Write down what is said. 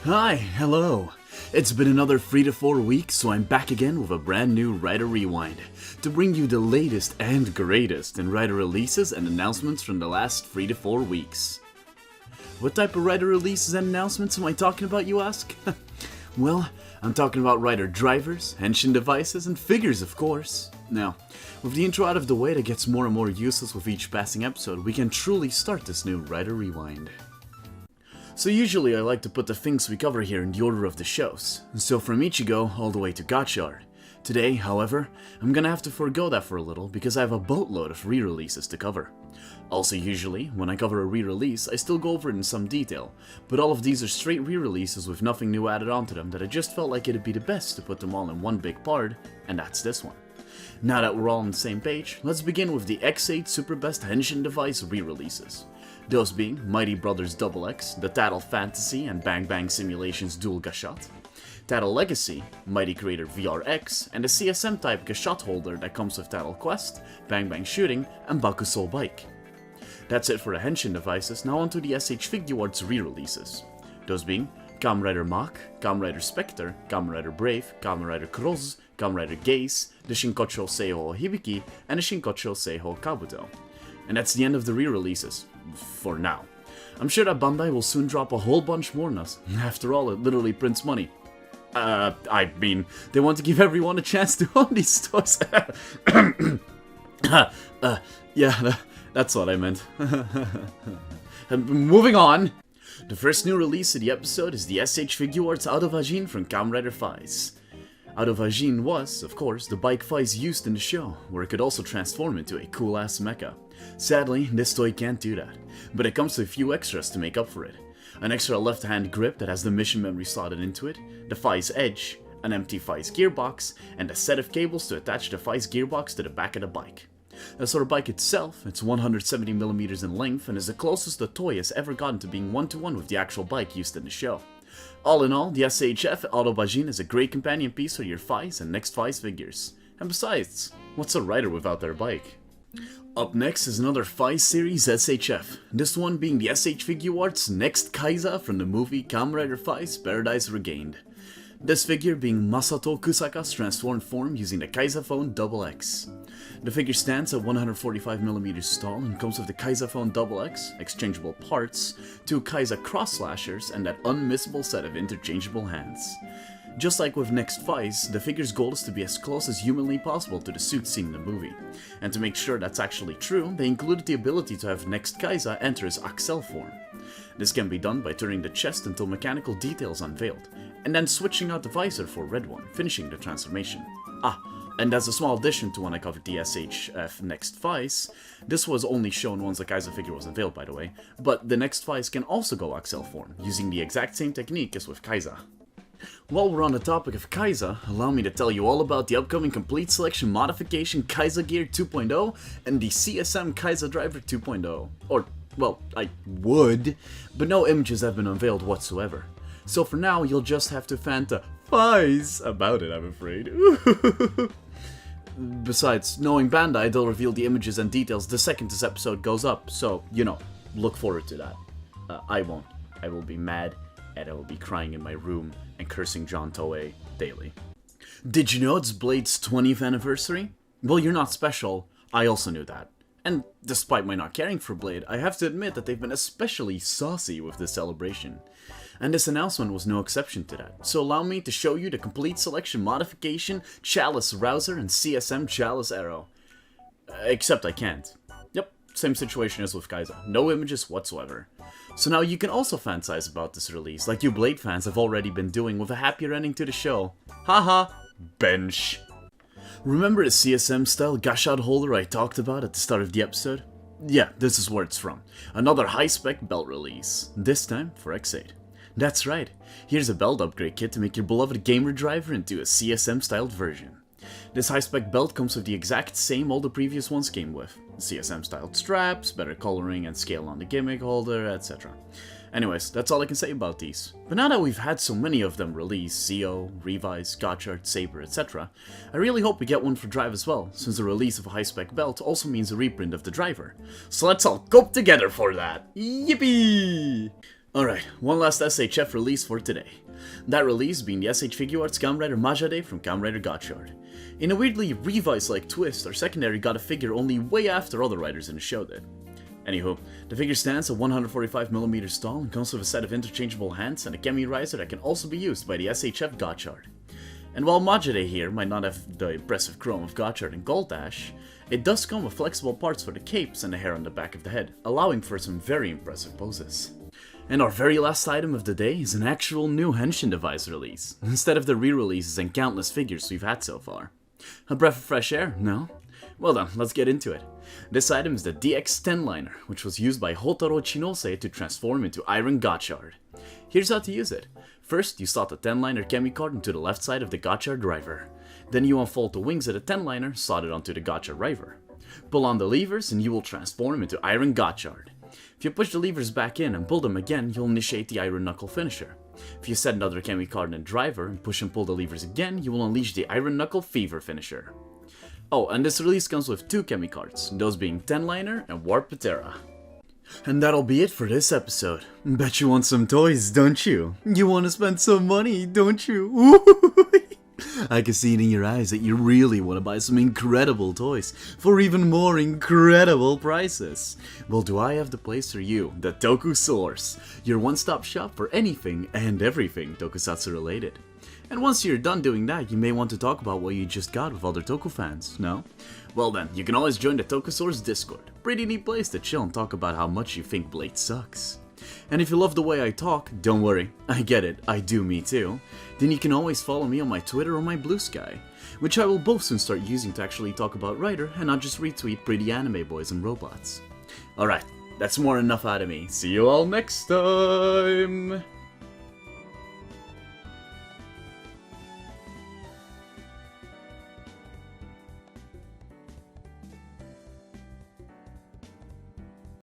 Hi, hello. It's been another 3 to 4 weeks, so I'm back again with a brand new Writer Rewind to bring you the latest and greatest in writer releases and announcements from the last 3 to 4 weeks. What type of writer releases and announcements am I talking about, you ask? Well, I'm talking about writer drivers, henshin devices, and figures, of course. Now, with the intro out of the way that gets more and more useless with each passing episode, we can truly start this new Writer Rewind. So usually I like to put the things we cover here in the order of the shows, so from Ichigo all the way to Gotchard. Today, however, I'm gonna have to forego that for a little because I have a boatload of re-releases to cover. Also usually, when I cover a re-release, I still go over it in some detail, but all of these are straight re-releases with nothing new added onto them that I just felt like it'd be the best to put them all in one big part, and that's this one. Now that we're all on the same page, let's begin with the X8 Super Best Henshin Device re-releases. Those being Mighty Brothers XX, the Tattle Fantasy and Bang Bang Simulations Dual Gashot, Tattle Legacy, Mighty Creator VRX, and the CSM type Gashot holder that comes with Tattle Quest, Bang Bang Shooting, and Bakusou Bike. That's it for the Henshin devices, now onto the S.H.Figuarts re-releases. Those being Kamen Rider Mach, Kamen Rider Spectre, Kamen Rider Brave, Kamen Rider Cross, Kamen Rider Gaze, the Shinkocho Seiho Hibiki, and the Shinkocho Seiho Kabuto. And that's the end of the re-releases. For now. I'm sure that Bandai will soon drop a whole bunch more on us. After all, it literally prints money. I mean, they want to give everyone a chance to own these toys. Yeah, that's what I meant. Moving on. The first new release of the episode is the S.H.Figuarts Out of Ajin from Kamen Rider Faiz. Out of Ajin was, of course, the bike Faiz used in the show, where it could also transform into a cool-ass mecha. Sadly, this toy can't do that, but it comes with a few extras to make up for it. An extra left-hand grip that has the mission memory slotted into it, the Faiz Edge, an empty Faiz gearbox, and a set of cables to attach the Faiz gearbox to the back of the bike. As for the bike itself, it's 170mm in length and is the closest the toy has ever gotten to being one-to-one with the actual bike used in the show. All in all, the S.H.F Auto Bajin is a great companion piece for your Faiz and next Faiz figures. And besides, what's a rider without their bike? Up next is another Faiz series S.H.F, this one being the S.H.Figuarts Next Kaiza from the movie Kamen Rider Faiz Paradise Regained. This figure being Masato Kusaka's transformed form using the Kaiza Phone XX. The figure stands at 145mm tall and comes with the Kaiza Phone XX, exchangeable parts, 2 Kaiza cross slashers, and that unmissable set of interchangeable hands. Just like with Next Faiz, the figure's goal is to be as close as humanly possible to the suit seen in the movie. And to make sure that's actually true, they included the ability to have Next Kaiza enter his Axel form. This can be done by turning the chest until mechanical details unveiled, and then switching out the visor for a red one, finishing the transformation. And as a small addition to when I covered the S.H.F Next Faiz, this was only shown once the Kaiza figure was unveiled, by the way, but the Next Faiz can also go Axel form, using the exact same technique as with Kaiza. While we're on the topic of Kaiza, allow me to tell you all about the upcoming Complete Selection Modification Kaiza Gear 2.0 and the CSM Kaiza Driver 2.0. Or, well, I would, but no images have been unveiled whatsoever. So for now, you'll just have to fantasize about it, I'm afraid. Besides, knowing Bandai, they'll reveal the images and details the second this episode goes up, so, you know, look forward to that. I won't. I will be mad, and I will be crying in my room and cursing John Toei daily. Did you know it's Blade's 20th anniversary? Well, you're not special. I also knew that. And despite my not caring for Blade, I have to admit that they've been especially saucy with this celebration. And this announcement was no exception to that, so allow me to show you the Complete Selection Modification Chalice Rouser and CSM Chalice Arrow. Except I can't. Yep, same situation as with Kaiza, no images whatsoever. So now you can also fantasize about this release, like you Blade fans have already been doing with a happier ending to the show. Haha, bench. Remember the CSM style Gashot holder I talked about at the start of the episode? Yeah, this is where it's from. Another high-spec belt release, this time for X8. That's right, here's a belt upgrade kit to make your beloved gamer driver into a CSM-styled version. This high-spec belt comes with the exact same all the previous ones came with. CSM-styled straps, better coloring and scale on the gimmick holder, etc. Anyways, that's all I can say about these. But now that we've had so many of them released, CO, Revise, Gotchard, Saber, etc., I really hope we get one for Drive as well, since the release of a high-spec belt also means a reprint of the driver. So let's all go together for that! Yippee! Alright, one last S.H.F release for today. That release being the S.H.Figuarts Kamen Rider Majade from Kamen Rider Gotchard. In a weirdly Revice-like twist, our secondary got a figure only way after other riders in the show did. Anywho, the figure stands at 145mm tall and comes with a set of interchangeable hands and a Kemi riser that can also be used by the S.H.F Gotchard. And while Majade here might not have the impressive chrome of Gotchard and Gold Dash, it does come with flexible parts for the capes and the hair on the back of the head, allowing for some very impressive poses. And our very last item of the day is an actual new Henshin device release, instead of the re-releases and countless figures we've had so far. A breath of fresh air, no? Well then, let's get into it. This item is the DX-10 liner, which was used by Hotaro Chinose to transform into Iron Gotchard. Here's how to use it. First, you slot the 10-liner Kemi card into the left side of the Gotchard driver. Then you unfold the wings of the 10-liner, slot it onto the Gotchard driver. Pull on the levers and you will transform into Iron Gotchard. If you push the levers back in and pull them again, you'll initiate the Iron Knuckle finisher. If you set another Kemi card in the driver and push and pull the levers again, you will unleash the Iron Knuckle Fever finisher. Oh, and this release comes with 2 Kemi cards, those being 10-liner and Warp Patera. And that'll be it for this episode. Bet you want some toys, don't you? You want to spend some money, don't you? I can see it in your eyes that you really want to buy some incredible toys for even more incredible prices. Well, do I have the place for you, the Toku Source, your one-stop shop for anything and everything Tokusatsu related. And once you're done doing that, you may want to talk about what you just got with other Toku fans, no? Well then, you can always join the Toku Source Discord. Pretty neat place to chill and talk about how much you think Blade sucks. And if you love the way I talk, don't worry, I get it, I do me too. Then you can always follow me on my Twitter or my Blue Sky, which I will both soon start using to actually talk about Rider and not just retweet pretty anime boys and robots. Alright, that's more than enough out of me. See you all next time!